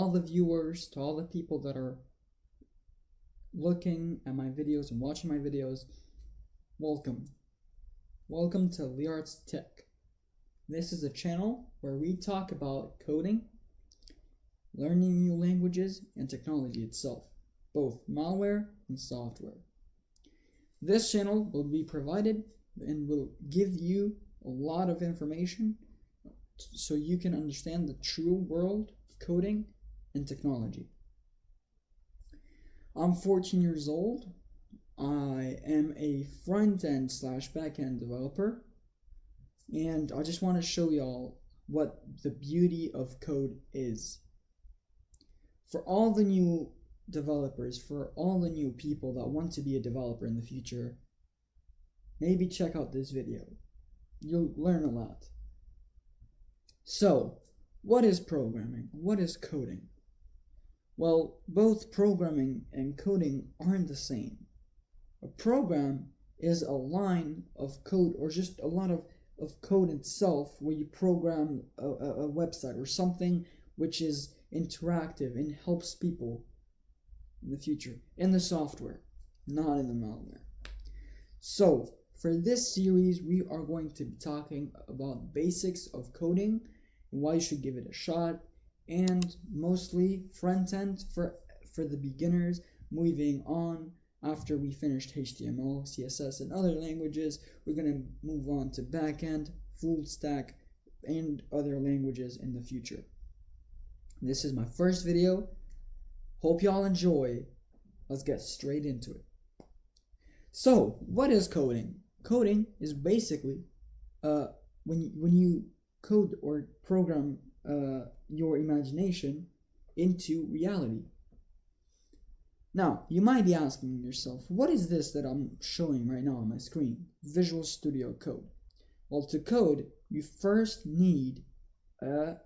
all the viewers, to all the people that are looking at my videos and watching my videos, welcome. Welcome to Liart's Tech. This is a channel where we talk about coding, learning new languages, and technology itself, both malware and software. This channel will be provided and will give you a lot of information so you can understand the true world of coding and technology. I'm 14 years old. I am a front-end / back-end developer, and I just want to show y'all what the beauty of code is. For all the new developers, for all the new people that want to be a developer in the future, maybe check out this video. You'll learn a lot. So, what is programming? What is coding? Well, both programming and coding aren't the same. A program is a line of code, or just a lot of code itself, where you program a website or something which is interactive and helps people in the future, in the software, not in the malware. So, for this series, we are going to be talking about basics of coding, why you should give it a shot, and mostly front-end for the beginners. Moving on, after we finished HTML, CSS, and other languages, we're going to move on to back-end, full stack, and other languages in the future. This is my first video. Hope y'all enjoy. Let's get straight into it. So, what is coding? Coding is basically when you code or program your imagination into reality. Now, you might be asking yourself, what is this that I'm showing right now on my screen? Visual Studio Code. Well, to code, you first need a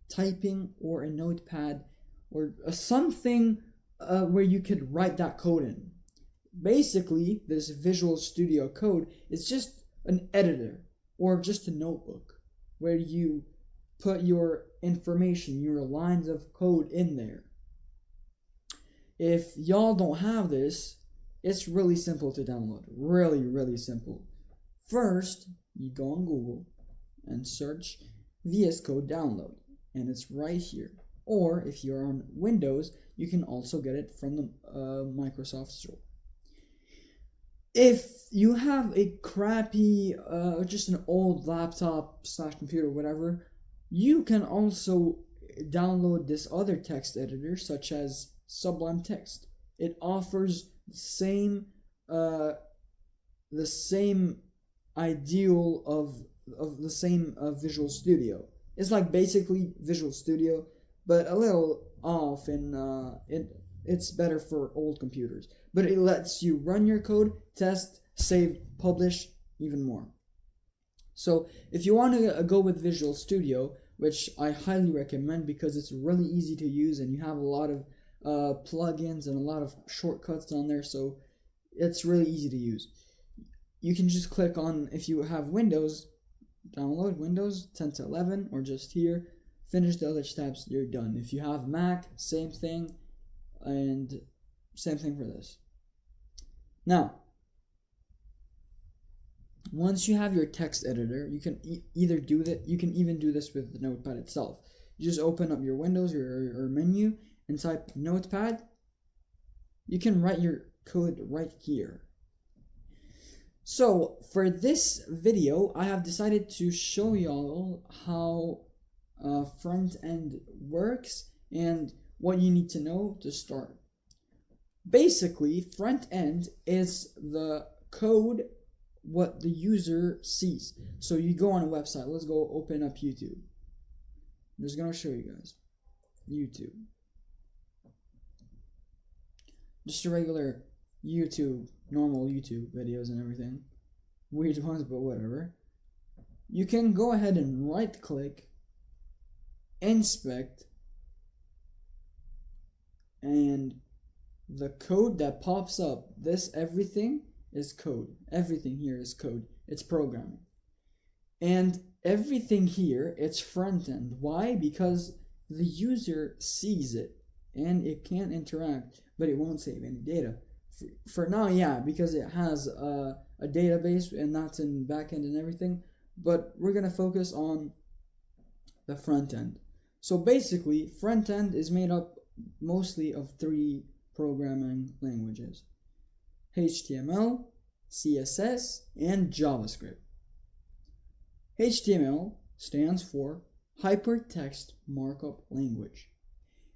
typing or a notepad or something where you could write that code in. Basically, this Visual Studio Code is just an editor or just a notebook where you put your information, your lines of code in there. If y'all don't have this, it's really simple to download. Really simple. First, you go on Google and search VS Code download, and it's right here. Or if you're on Windows, you can also get it from the Microsoft Store. If you have a crappy, just an old laptop / computer, whatever, you can also download this other text editor, such as Sublime Text. It offers the same ideal of the same Visual Studio. It's like basically Visual Studio, but a little off, and it's better for old computers. But it lets you run your code, test, save, publish, even more. So if you want to go with Visual Studio, which I highly recommend because it's really easy to use and you have a lot of plugins and a lot of shortcuts on there, so it's really easy to use. You can just click on, if you have Windows, download Windows 10 to 11, or just here, finish the other steps, you're done. If you have Mac, same thing, and same thing for this. Now, once you have your text editor, you can either do that. You can even do this with the Notepad itself. You just open up your Windows or menu and type Notepad. You can write your code right here. So for this video, I have decided to show y'all how front end works and what you need to know to start. Basically, front end is the code what the user sees. So you go on a website. Let's go open up YouTube. I'm just gonna show you guys YouTube. Just a regular YouTube, normal YouTube videos and everything. Weird ones, but whatever. You can go ahead and right click, inspect, and the code that pops up, everything is code. Everything here is code. It's programming. And everything here, it's front end. Why? Because the user sees it and it can interact, but it won't save any data. For now, yeah, because it has a database and that's in backend and everything, but we're going to focus on the front end. So basically, front end is made up mostly of 3 programming languages: HTML, CSS, and JavaScript. HTML stands for Hypertext Markup Language.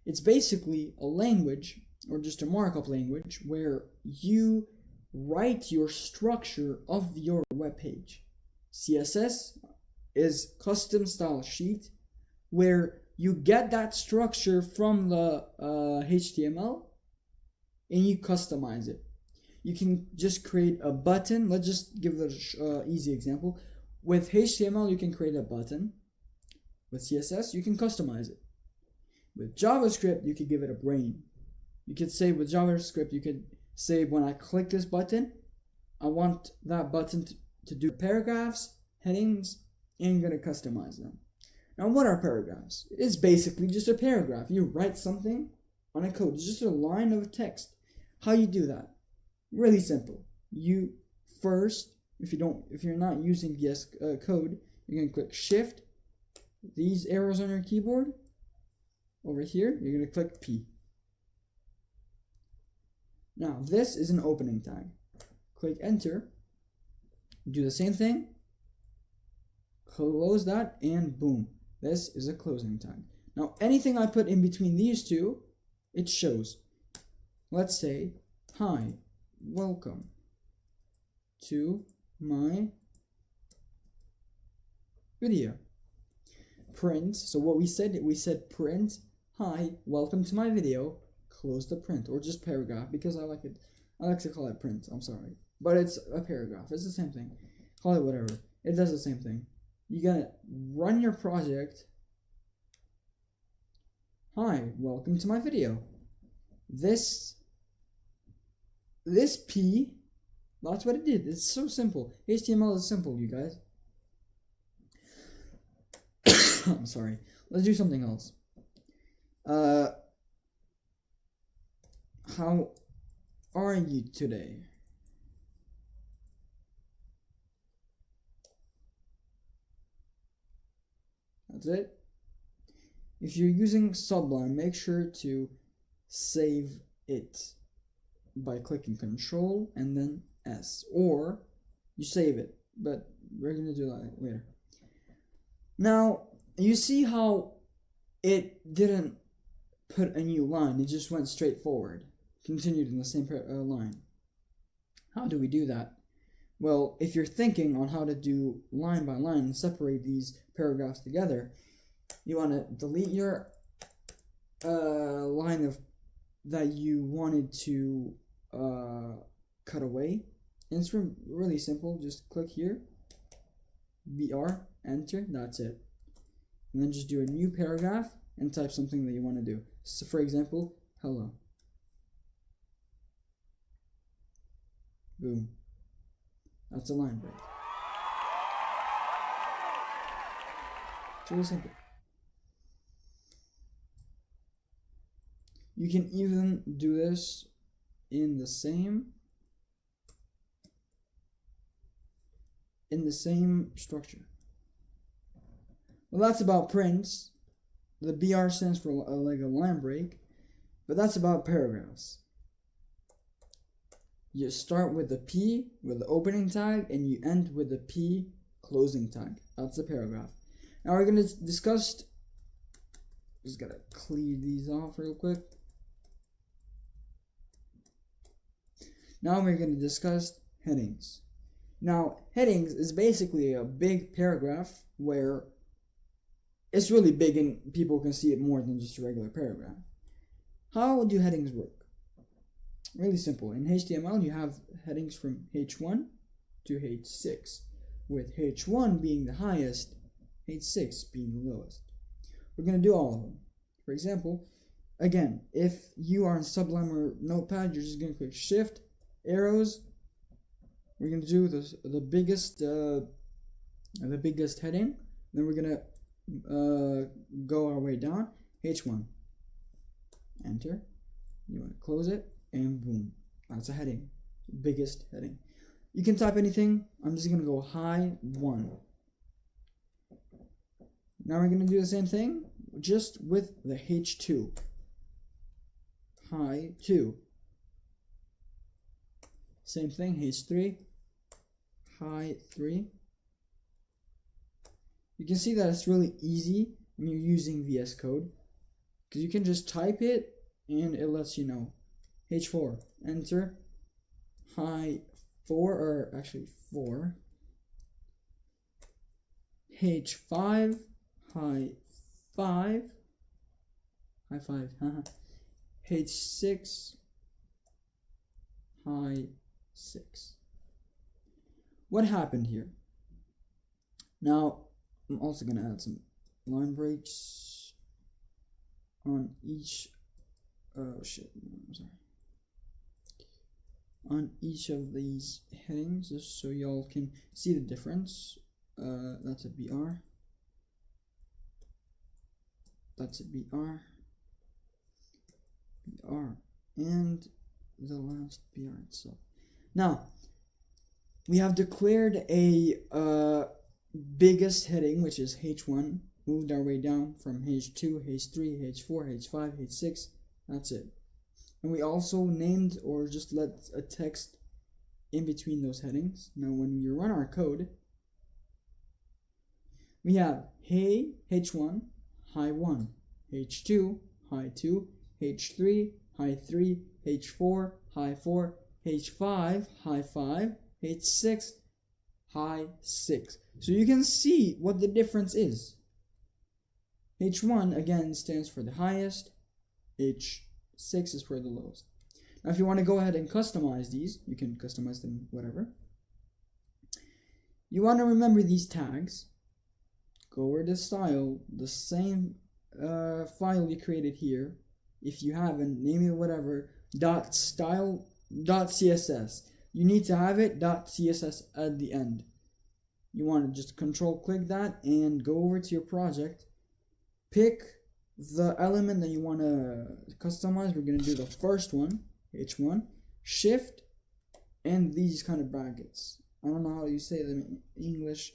It's basically a language, or just a markup language, where you write your structure of your web page. CSS is custom style sheet, where you get that structure from the HTML and you customize it. You can just create a button. Let's just give an easy example. With HTML, you can create a button. With CSS, you can customize it. With JavaScript, you could give it a brain. You could say with JavaScript, you could say when I click this button, I want that button to do paragraphs, headings, and I'm going to customize them. Now, what are paragraphs? It's basically just a paragraph. You write something on a code. It's just a line of text. How you do that? Really simple. You first, if you're not using VS Code, you're going to click Shift, these arrows on your keyboard. Over here, you're going to click P. Now, this is an opening tag. Click Enter. Do the same thing. Close that, and boom. This is a closing tag. Now, anything I put in between these two, it shows. Let's say, hi, welcome to my video. Print, so what we said print, hi, welcome to my video, close the print, or just paragraph, because I like to call it print, I'm sorry. But it's a paragraph, it's the same thing. Call it whatever, it does the same thing. You gotta run your project. Hi, welcome to my video. This P, that's what it did. It's so simple. HTML is simple, you guys. I'm sorry. Let's do something else. How are you today? That's it. If you're using Sublime, make sure to save it by clicking Control and then S, or you save it, but we're gonna do that later. Now, you see how it didn't put a new line, it just went straight forward, continued in the same line. How do we do that? Well, if you're thinking on how to do line by line and separate these paragraphs together, you want to delete your line that you wanted to cut away. And it's really simple. Just click here, BR, enter, that's it. And then just do a new paragraph and type something that you want to do. So for example, hello. Boom. That's a line break. It's really simple. You can even do this in the same structure. Well, that's about prints. The BR stands for like a line break, but that's about paragraphs. You start with the P with the opening tag and you end with the P closing tag. That's the paragraph. Now we're going to discuss, just gotta clear these off real quick. Now we're going to discuss headings. Now, headings is basically a big paragraph where it's really big and people can see it more than just a regular paragraph. How do headings work? Really simple. In HTML, you have headings from H1 to H6, with H1 being the highest, H6 being the lowest. We're going to do all of them. For example, again, if you are in Sublime or Notepad, you're just going to click Shift, arrows. We're going to do the biggest heading. Then we're going to go our way down. H1. Enter. You want to close it, and boom. That's a heading. Biggest heading. You can type anything. I'm just going to go high 1. Now we're going to do the same thing, just with the H2. High 2. Same thing, H3. High 3. You can see that it's really easy when you're using VS Code, because you can just type it and it lets you know. H4, enter. High 4, or actually 4. H5, high 5. High 5, H6, high 6. What happened here? Now, I'm also going to add some line breaks on each, I'm sorry. On each of these headings, just so y'all can see the difference. That's a BR. That's a BR. BR. And the last BR itself. Now, we have declared a biggest heading, which is H1, moved our way down from H2, H3, H4, H5, H6. That's it. And we also named or just let a text in between those headings. Now when we run our code, we have hey H1, high 1, H2, high 2, H3, high 3, H4, high 4, H5, high 5, H6, high 6. So you can see what the difference is. H1 again stands for the highest, H6 is for the lowest. Now if you want to go ahead and customize these, you can customize them whatever. You want to remember these tags. Go over to style, the same file you created here. If you haven't, name it whatever, .style.css. You need to have it .css at the end. You want to just control click that and go over to your project. Pick the element that you want to customize. We're going to do the first one, H1, shift, and these kind of brackets. I don't know how you say them in English,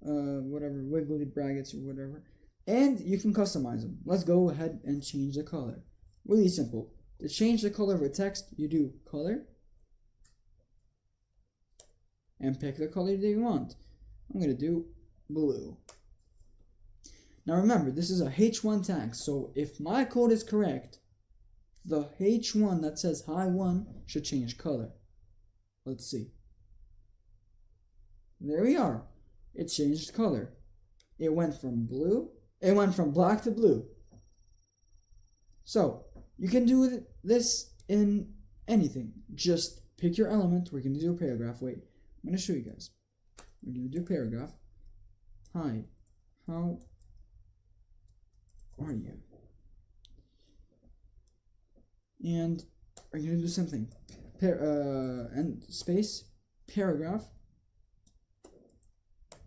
whatever, wiggly brackets or whatever. And you can customize them. Let's go ahead and change the color. Really simple. To change the color of a text, you do color and pick the color that you want. I'm going to do blue. Now remember, this is a H1 tag, so if my code is correct, the H1 that says high 1 should change color. Let's see. There we are. It changed color. It went from black to blue. So, you can do this in anything. Just pick your element. We're going to do a paragraph. Wait, I'm going to show you guys. We're going to do a paragraph. Hi, how are you? And we're going to do something. And space, paragraph,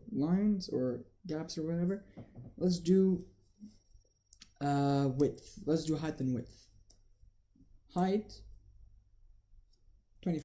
lines or gaps or whatever. Let's do width. Let's do height and width. Height